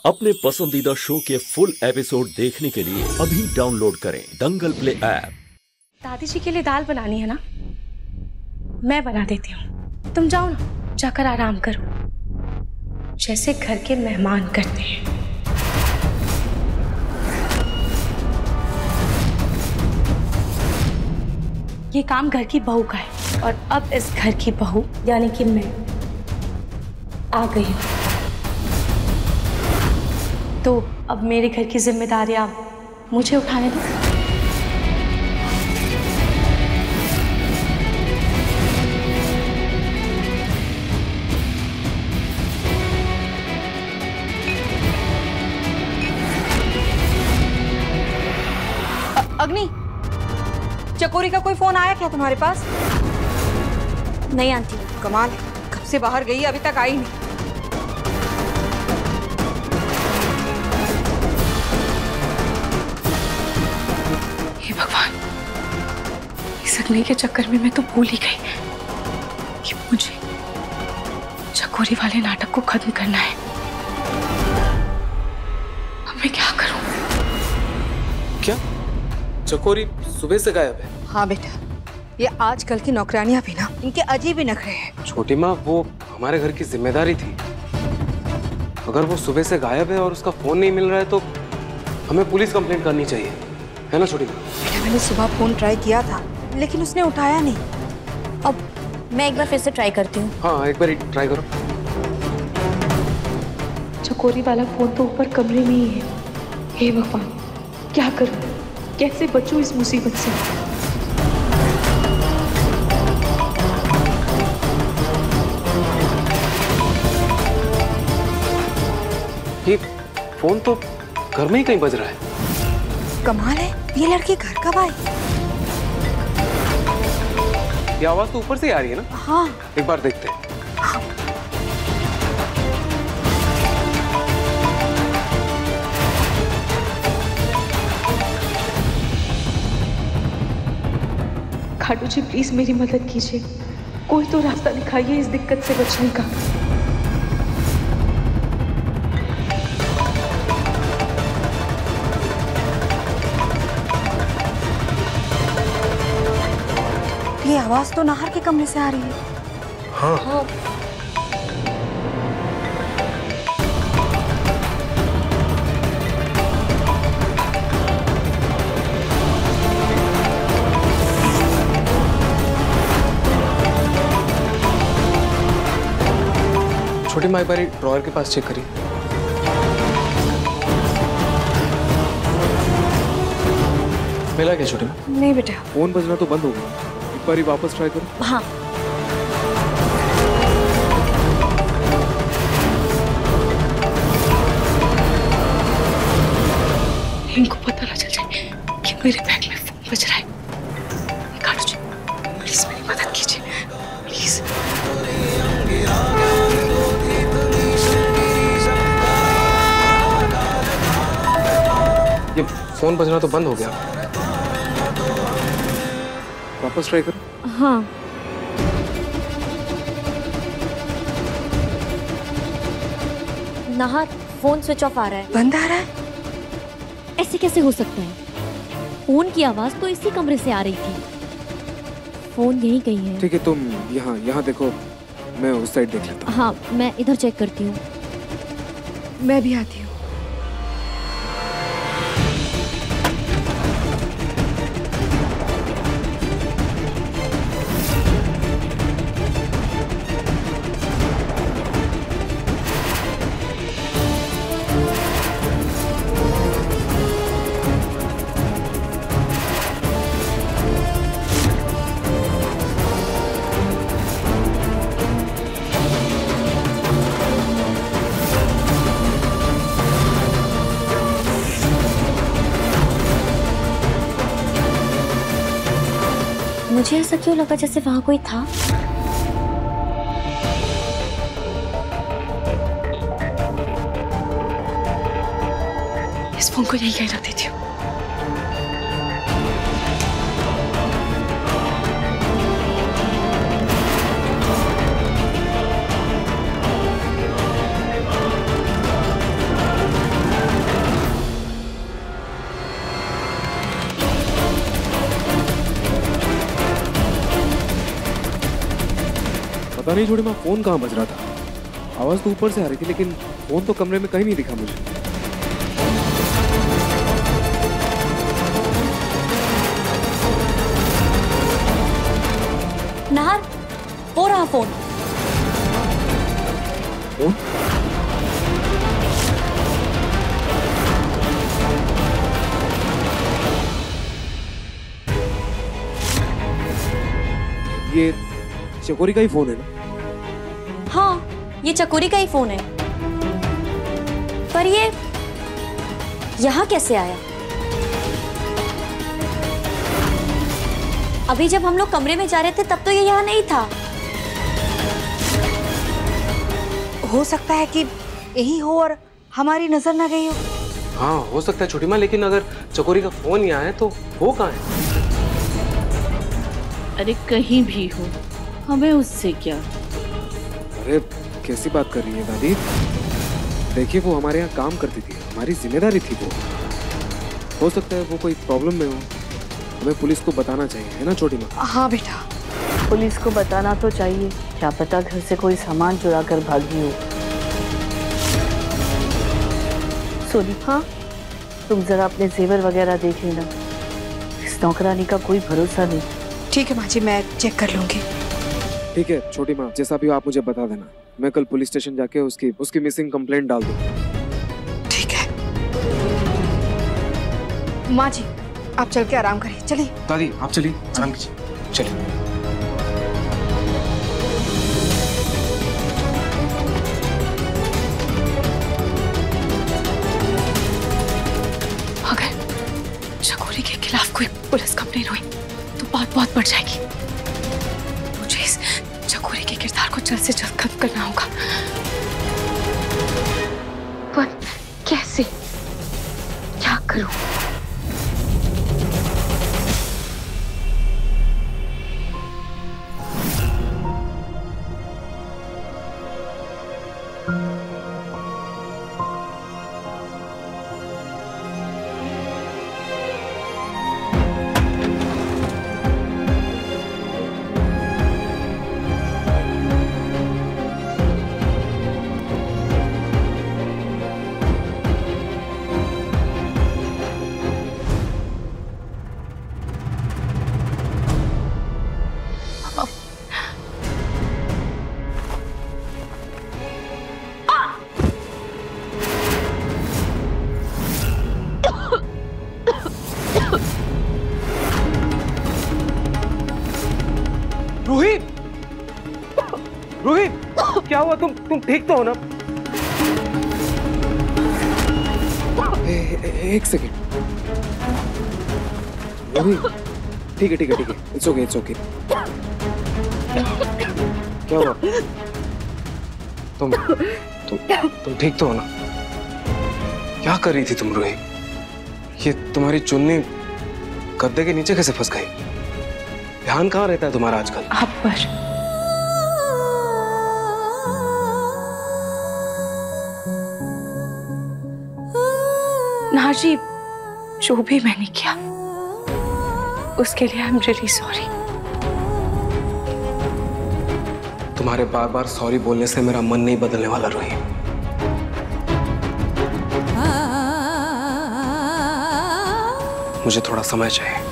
अपने पसंदीदा शो के फुल एपिसोड देखने के लिए अभी डाउनलोड करें दंगल प्ले ऐप। दादी जी के लिए दाल बनानी है ना, मैं बना देती हूँ। तुम जाओ ना, जाकर आराम करो जैसे घर के मेहमान करते हैं। ये काम घर की बहू का है और अब इस घर की बहू यानी कि मैं आ गई हूँ, तो अब मेरे घर की जिम्मेदारियां मुझे उठाने दो। अग्नि, चकोरी का कोई फोन आया क्या तुम्हारे पास? नहीं आंटी। कमाल, कब से बाहर गई अभी तक आई नहीं। हे भगवान, इस अग्नि के चक्कर में मैं तो भूल ही गई कि मुझे चकोरी वाले नाटक को खत्म करना है। अब मैं क्या करूं? क्या चकोरी सुबह से गायब है? हाँ बेटा, ये आजकल की नौकरानियां भी ना, इनके अजीब ही नखरे हैं। छोटी माँ, वो हमारे घर की जिम्मेदारी थी। अगर वो सुबह से गायब है और उसका फोन नहीं मिल रहा है तो हमें पुलिस कंप्लेंट करनी चाहिए, है ना छोटी माँ? बेटा, मैंने सुबह फोन ट्राई किया था लेकिन उसने उठाया नहीं। अब मैं एक बार फिर से ट्राई करती हूँ। हाँ, एक बार ट्राई करो। चकोरी वाला फोन तो ऊपर कमरे में ही है। हे भगवान, क्या करूं, कैसे बचूं इस मुसीबत से? ये फोन तो घर में ही कहीं बज रहा है। कमाल है, ये लड़की घर कब आई? ये आवाज तो ऊपर से आ रही है ना? हाँ, एक बार देखते हैं। खाटू जी, प्लीज मेरी मदद कीजिए, कोई तो रास्ता दिखाइए इस दिक्कत से बचने का। ये आवाज तो नाहर के कमरे से आ रही है। हाँ। छोटी माँ, एक बार ड्रॉअर के पास चेक करिए। मिला क्या छोटी माँ? नहीं बेटा। फोन बजना तो बंद हो गया, एक बार वापस ट्राई करो। हाँ। इनको पता ना चल जाए कि मेरे बैग में फोन बज रहा है। खाटू जी, प्लीज मेरी मदद कीजिए, प्लीज। ये फोन बजना तो बंद हो गया, वापस ट्राई करो। हाँ। नाहर, फोन स्विच ऑफ आ रहा है। बंद आ रहा है? ऐसे कैसे हो सकता है? फोन की आवाज तो इसी कमरे से आ रही थी। फोन यहीं कहीं है। ठीक है, तुम यहाँ देखो, मैं उस साइड देख लेता हूँ। हाँ, मैं इधर चेक करती हूँ। मैं भी आती हूँ। मुझे ऐसा क्यों लगा जैसे वहां कोई था? इस फोन को यही कह देती हूँ। पता नहीं छोटी माँ, फोन कहाँ बज रहा था। आवाज तो ऊपर से आ रही थी लेकिन फोन तो कमरे में कहीं नहीं दिखा मुझे। नाहर, वो रहा फोन। फोन? ये चकोरी का ही फोन है ना? हाँ, ये चकोरी का ही फोन है। पर ये यहाँ कैसे आया? अभी जब हम लोग कमरे में जा रहे थे तब तो ये यहाँ नहीं था। हो सकता है कि यही हो और हमारी नजर ना गई हो। हाँ हो सकता है छोटी माँ, लेकिन अगर चकोरी का फोन यहाँ है तो वो कहाँ है? अरे कहीं भी हो, हमें उससे क्या। अरे कैसी बात कर रही है दादी? देखिए वो हमारे यहाँ काम करती थी, हमारी जिम्मेदारी थी वो। हो सकता है वो कोई प्रॉब्लम में हो, हमें पुलिस को बताना चाहिए, है ना छोटी माँ? हाँ बेटा, पुलिस को बताना तो चाहिए, क्या पता घर से कोई सामान चुरा कर भागी हो। सोनी, हाँ तुम जरा अपने जेवर वगैरह देख लेना, इस नौकरानी का कोई भरोसा नहीं। ठीक है माँ जी, मैं चेक कर लूंगी। ठीक है छोटी माँ, जैसा भी हो आप मुझे बता देना, मैं कल पुलिस स्टेशन जाके उसकी मिसिंग कंप्लेंट डाल दूँ। ठीक है माँ जी, आप चल के आराम करिए। चलिए दादी आप चलिए, आराम कीजिए, चलिए। अगर चकोरी के खिलाफ कोई पुलिस कंप्लेन हुई तो बात बहुत बढ़ जाएगी। मुझे इस चकोरी के किरदार को जल्द से जल्द खत्म करना होगा। पर कैसे, क्या करूं? रोहित, रोहित क्या हुआ? तुम ठीक तो हो ना? एक सेकेंड रोहित, ठीक है ठीक है ठीक है, इट्स ओके इट्स ओके। क्या हुआ? तुम ठीक तो हो ना? क्या कर रही थी तुम रोहित? ये तुम्हारी चुन्नी गद्दे के नीचे कैसे फंस गई? ध्यान कहाँ रहता है तुम्हारा आजकल? आप पर। नाहर जी, जो भी मैंने किया उसके लिए आई एम रियली सॉरी। तुम्हारे बार बार सॉरी बोलने से मेरा मन नहीं बदलने वाला रोहित। मुझे थोड़ा समय चाहिए।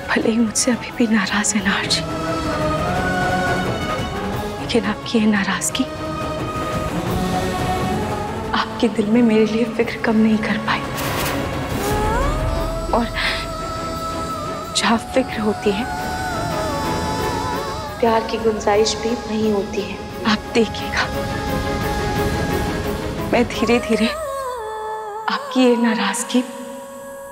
भले ही मुझसे अभी भी नाराज है नाहर जी, लेकिन आपकी ये नाराजगी आपके दिल में मेरे लिए फिक्र कम नहीं कर पाई। और जहाँ फिक्र होती है, प्यार की गुंजाइश भी वहीं होती है। आप देखिएगा, मैं धीरे धीरे आपकी ये नाराजगी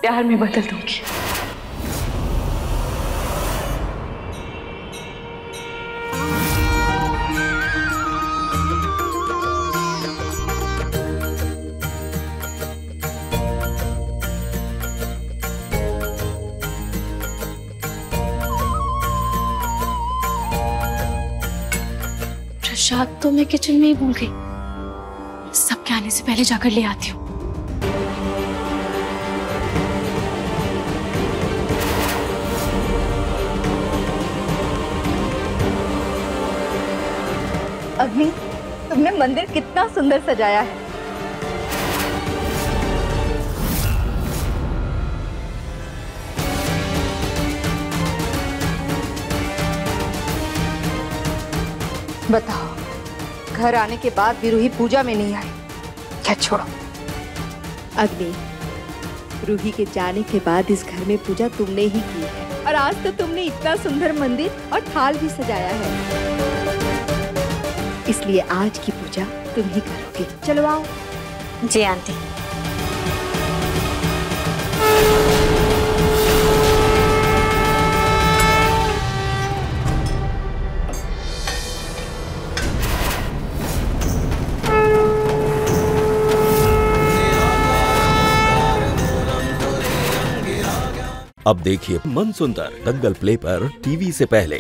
प्यार में बदल दूंगी। प्रसाद तो मैं किचन में ही भूल गई। सबके आने से पहले जाकर ले आती हूँ। अग्नि, तुमने मंदिर कितना सुंदर सजाया है। बताओ, घर आने के बाद भी रूही पूजा में नहीं आई क्या? छोड़ो। अग्नि, रूही के जाने के बाद इस घर में पूजा तुमने ही की है और आज तो तुमने इतना सुंदर मंदिर और थाल भी सजाया है, इसलिए आज की पूजा तुम ही करोगे। चलो आओ। जी आंटी। अब देखिए मनसुंदर दंगल प्ले पर टीवी से पहले।